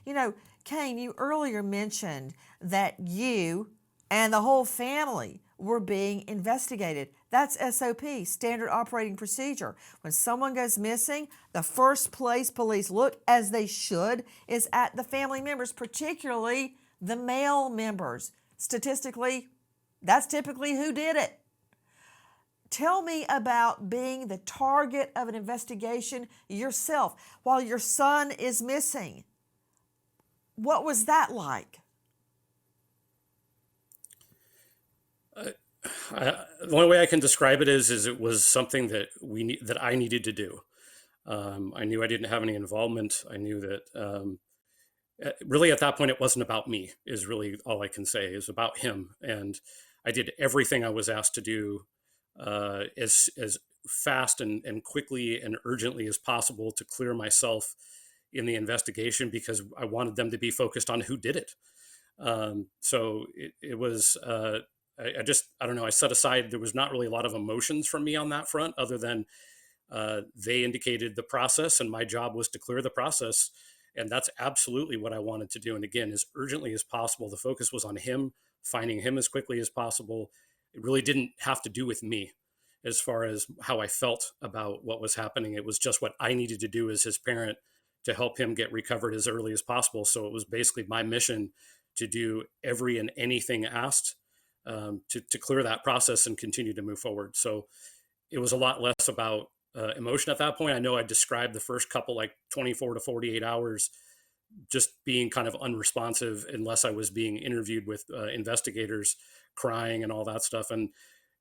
You know, Kaine, you earlier mentioned that you and the whole family were being investigated. That's SOP, standard operating procedure. When someone goes missing, the first place police look, as they should, is at the family members, particularly the male members. Statistically, that's typically who did it. Tell me about being the target of an investigation yourself while your son is missing. What was that like? The only way I can describe it is it was something that that I needed to do. I knew I didn't have any involvement. I knew that really at that point it wasn't about me. Is really all I can say. It was about him, and I did everything I was asked to do as fast and quickly and urgently as possible to clear myself in the investigation because I wanted them to be focused on who did it. So it was. I don't know. I set aside. There was not really a lot of emotions from me on that front, other than they indicated the process, and my job was to clear the process. And that's absolutely what I wanted to do. And again, as urgently as possible, the focus was on him, finding him as quickly as possible. It really didn't have to do with me as far as how I felt about what was happening. It was just what I needed to do as his parent to help him get recovered as early as possible. So it was basically my mission to do every and anything asked to clear that process and continue to move forward. So it was a lot less about emotion at that point. I know I described the first couple, like 24 to 48 hours, just being kind of unresponsive unless I was being interviewed with investigators, crying and all that stuff. And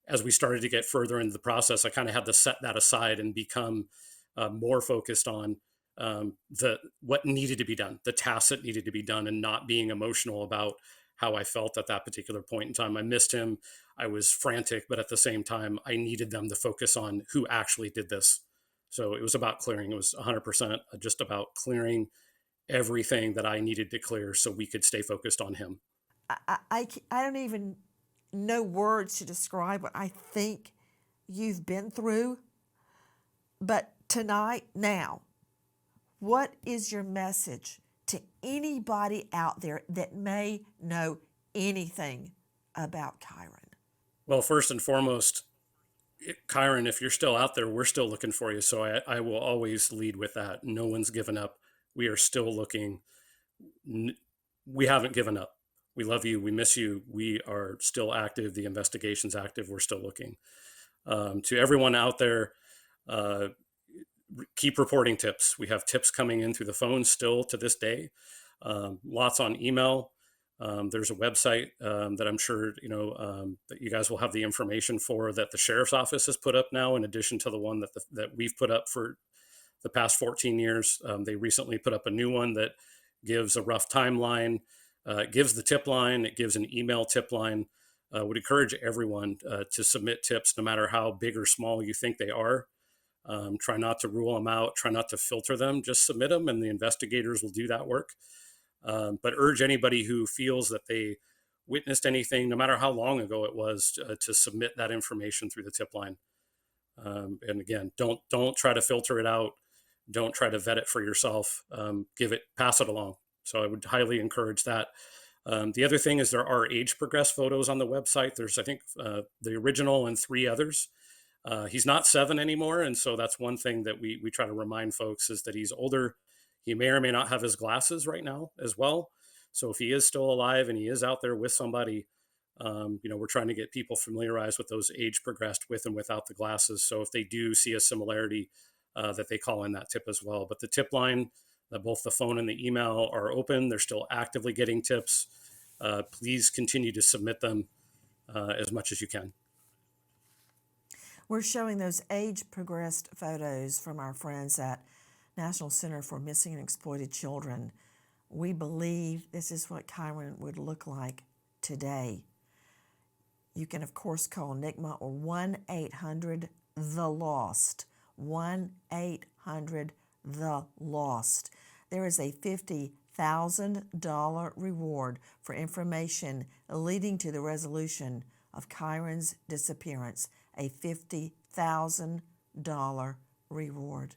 as we started to get further into the process, I kind of had to set that aside and become more focused on the what needed to be done, the tasks that needed to be done, and not being emotional about how I felt at that particular point in time. I missed him. I was frantic, but at the same time, I needed them to focus on who actually did this. So it was about clearing. It was 100% just about clearing everything that I needed to clear so we could stay focused on him. I don't even know words to describe what I think you've been through. But tonight, now, what is your message to anybody out there that may know anything about Kyron? Well, first and foremost, Kyron, if you're still out there, we're still looking for you. So I will always lead with that. No one's given up. We are still looking. We haven't given up. We love you. We miss you. We are still active. The investigation's active. We're still looking. To everyone out there, keep reporting tips. We have tips coming in through the phone still to this day. Lots on email. There's a website that I'm sure that you guys will have the information for, that the sheriff's office has put up now, in addition to the one that we've put up for the past 14 years. They recently put up a new one that gives a rough timeline. It gives the tip line. It gives an email tip line. Would encourage everyone to submit tips, no matter how big or small you think they are. Try not to rule them out. Try not to filter them. Just submit them, and the investigators will do that work. But urge anybody who feels that they witnessed anything, no matter how long ago it was, to submit that information through the tip line. And again, don't try to filter it out. Don't try to vet it for yourself. Pass it along. So I would highly encourage that. The other thing is there are age progressed photos on the website. There's, I think, the original and 3 others. He's not 7 anymore. And so that's one thing that we try to remind folks, is that he's older. He may or may not have his glasses right now as well. So if he is still alive and he is out there with somebody, we're trying to get people familiarized with those age progressed with and without the glasses. So if they do see a similarity, that they call in that tip as well. But the tip line, both the phone and the email, are open. They're still actively getting tips. Please continue to submit them as much as you can. We're showing those age progressed photos from our friends at National Center for Missing and Exploited Children. We believe this is what Kyron would look like today. You can, of course, call NICMA or 1-800-THE-LOST. 1-800-THE-LOST. There is a $50,000 reward for information leading to the resolution of Kyron's disappearance. A $50,000 reward.